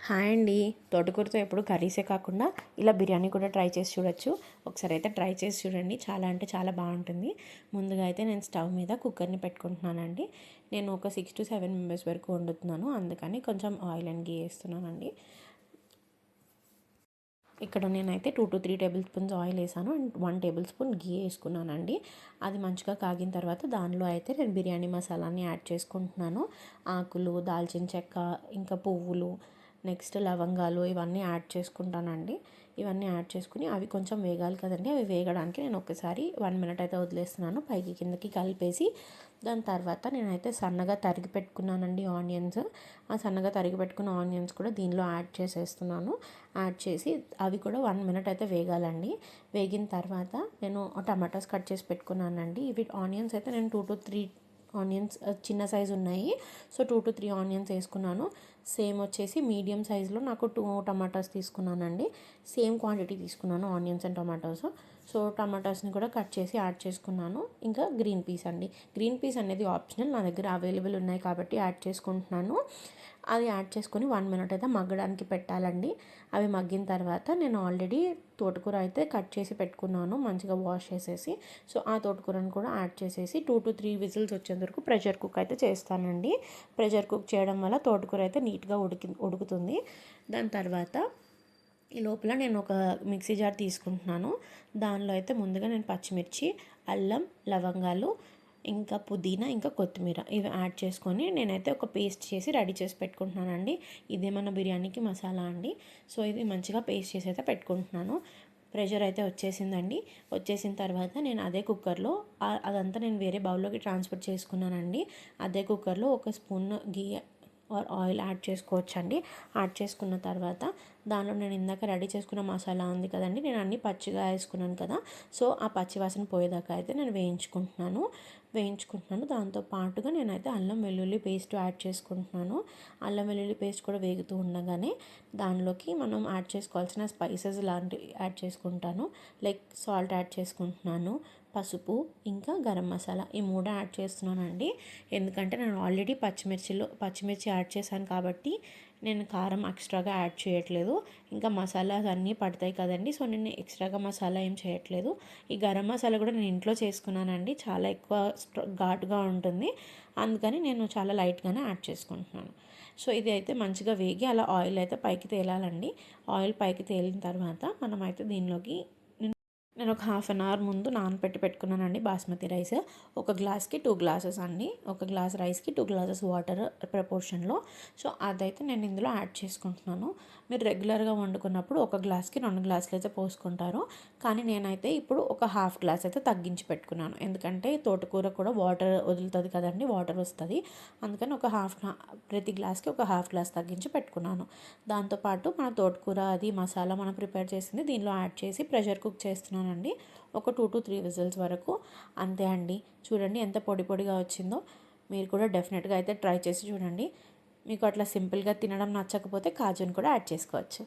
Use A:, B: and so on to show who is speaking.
A: Hi అండి. తోటకూరతో ఎప్పుడు కర్రీసే కాకుండా ఇలా బిర్యానీ కూడా ట్రై చేసి చూడొచ్చు. ఒకసారి అయితే ట్రై చేసి చూడండి. చాలా అంటే చాలా బాగుంటుంది. ముందుగా అయితే నేను స్టవ్ మీద కుక్కర్ని పెట్టుకుంటున్నానండి. నేను ఒక 6 to 7 మెంబర్స్ వరకు వండుతున్నాను. అందుకని కొంచెం ఆయిల్ అండ్ గీ వేస్తున్నానండి. ఇక్కడ నేనైతే 2 to 3 టేబుల్ స్పూన్స్ ఆయిల్ వేసాను అండ్ 1 టేబుల్ స్పూన్ గీ వేసుకున్నానండి. అది మంచిగా కాగిన తర్వాత దానిలో అయితే నేను బిర్యానీ మసాలాని యాడ్ చేసుకుంటున్నాను. ఆకులు, దాల్చిన చెక్క, ఇంకా పువ్వులు, నెక్స్ట్ లవంగాలు ఇవన్నీ యాడ్ చేసుకుంటానండి. ఇవన్నీ యాడ్ చేసుకుని అవి కొంచెం వేగాలి కదండి. అవి వేగడానికి నేను ఒకసారి 1 మినిట్ అయితే వదిలేస్తున్నాను, పైకి కిందకి కలిపేసి. దాని తర్వాత నేనైతే సన్నగా తరిగి పెట్టుకున్నానండి ఆనియన్స్. ఆ సన్నగా తరిగి పెట్టుకున్న ఆనియన్స్ కూడా దీనిలో యాడ్ చేసేస్తున్నాను. యాడ్ చేసి అవి కూడా 1 మినిట్ అయితే వేగాలండి. వేగిన తర్వాత నేను టమాటాస్ కట్ చేసి పెట్టుకున్నానండి. ఇవి ఆనియన్స్ అయితే నేను 2 to 3 ఆనియన్స్ చిన్న సైజు ఉన్నాయి. సో 2 to 3 ఆనియన్స్ వేసుకున్నాను. సేమ్ వచ్చేసి మీడియం సైజులో నాకు 2 టమాటాస్ తీసుకున్నానండి. సేమ్ క్వాంటిటీ తీసుకున్నాను ఆనియన్స్ అండ్ టమాటోస్. సో టమాటాస్ని కూడా కట్ చేసి యాడ్ చేసుకున్నాను. ఇంకా గ్రీన్ పీస్ అండి. గ్రీన్ పీస్ అనేది ఆప్షనల్, నా దగ్గర అవైలబుల్ ఉన్నాయి కాబట్టి యాడ్ చేసుకుంటున్నాను. అది యాడ్ చేసుకొని 1 మినిట్ అయితే మగ్గడానికి పెట్టాలండి. అవి మగ్గిన తర్వాత నేను ఆల్రెడీ తోటకూర అయితే కట్ చేసి పెట్టుకున్నాను, మంచిగా వాష్ చేసేసి. సో ఆ తోటకూరను కూడా యాడ్ చేసేసి 2 to 3 విజిల్స్ వచ్చేంత వరకు ప్రెషర్ కుక్ అయితే చేస్తానండి. ప్రెషర్ కుక్ చేయడం వల్ల తోటకూర అయితే నీట్గా ఉడుకుతుంది. దాని తర్వాత ఈ లోపల నేను ఒక మిక్సీ జార్ తీసుకుంటున్నాను. దానిలో అయితే ముందుగా నేను పచ్చిమిర్చి, అల్లం, లవంగాలు, ఇంకా పుదీనా, ఇంకా కొత్తిమీర ఇవి యాడ్ చేసుకొని నేనైతే ఒక పేస్ట్ చేసి రెడీ చేసి పెట్టుకుంటున్నానండి. ఇదే మన బిర్యానీకి మసాలా అండి. సో ఇది మంచిగా పేస్ట్ చేసి అయితే పెట్టుకుంటున్నాను. ప్రెషర్ అయితే వచ్చేసిందండి. వచ్చేసిన తర్వాత నేను అదే కుక్కర్లో అదంతా నేను వేరే బౌల్లోకి ట్రాన్స్ఫర్ చేసుకున్నానండి. అదే కుక్కర్లో ఒక స్పూన్ గీ ఆయిల్ యాడ్ చేసుకోవచ్చండి. యాడ్ చేసుకున్న తర్వాత దానిలో నేను ఇందాక రెడీ చేసుకున్న మసాలా ఉంది కదండి, నేను అన్నీ పచ్చిగా వేసుకున్నాను కదా. సో ఆ పచ్చి వాసన పోయేదాకా అయితే నేను వేయించుకుంటున్నాను. దాంతో పాటుగా నేనైతే అల్లం వెల్లుల్లి పేస్ట్ యాడ్ చేసుకుంటున్నాను. అల్లం వెల్లుల్లి పేస్ట్ కూడా వేగుతూ ఉండగానే దానిలోకి మనం యాడ్ చేసుకోవాల్సిన స్పైసెస్ లాంటివి యాడ్ చేసుకుంటాను. లైక్ సాల్ట్ యాడ్ చేసుకుంటున్నాను, పసుపు, ఇంకా గరం మసాలా ఈ 3 యాడ్ చేస్తున్నానండి. ఎందుకంటే నేను ఆల్రెడీ పచ్చిమిర్చి యాడ్ చేశాను కాబట్టి నేను కారం ఎక్స్ట్రాగా యాడ్ చేయట్లేదు. ఇంకా మసాలాస్ అన్నీ పడతాయి కదండి. సో నేను ఎక్స్ట్రాగా మసాలా ఏం చేయట్లేదు. ఈ గరం మసాలా కూడా నేను ఇంట్లో చేసుకున్నానండి. చాలా ఎక్కువ ఘాటుగా ఉంటుంది, అందుకని నేను చాలా లైట్గానే యాడ్ చేసుకుంటున్నాను. సో ఇది అయితే మంచిగా వేగి అలా ఆయిల్ అయితే పైకి తేలాలండి. ఆయిల్ పైకి తేలిన తర్వాత మనమైతే దీనిలోకి నేను ఒక 1/2 అవర్ ముందు నానబెట్టి పెట్టుకున్నానండి బాస్మతి రైస్. ఒక గ్లాస్కి 2 గ్లాసెస్ అండి. ఒక గ్లాస్ రైస్కి 2 గ్లాసెస్ వాటర్ ప్రపోర్షన్లో. సో అదైతే నేను ఇందులో యాడ్ చేసుకుంటున్నాను. మీరు రెగ్యులర్గా వండుకున్నప్పుడు ఒక గ్లాస్కి 2 గ్లాసులు అయితే పోసుకుంటారు. కానీ నేనైతే ఇప్పుడు ఒక 1/2 గ్లాస్ అయితే తగ్గించి పెట్టుకున్నాను. ఎందుకంటే తోటకూర కూడా వాటర్ వదులుతుంది కదండి, వాటర్ వస్తుంది. అందుకని ప్రతి గ్లాస్కి ఒక 1/2 గ్లాస్ తగ్గించి పెట్టుకున్నాను. దాంతోపాటు మన తోటకూర అది మసాలా మనం ప్రిపేర్ చేసింది దీనిలో యాడ్ చేసి ప్రెషర్ కుక్ చేస్తున్నాను అండి. ఒక 2 to 3 విజిల్స్ వరకు. అంతే అండి. చూడండి ఎంత పొడి పొడిగా వచ్చిందో. మీరు కూడా డెఫినెట్గా అయితే ట్రై చేసి చూడండి. మీకు అట్లా సింపుల్గా తినడం నచ్చకపోతే కాజుని కూడా యాడ్ చేసుకోవచ్చు.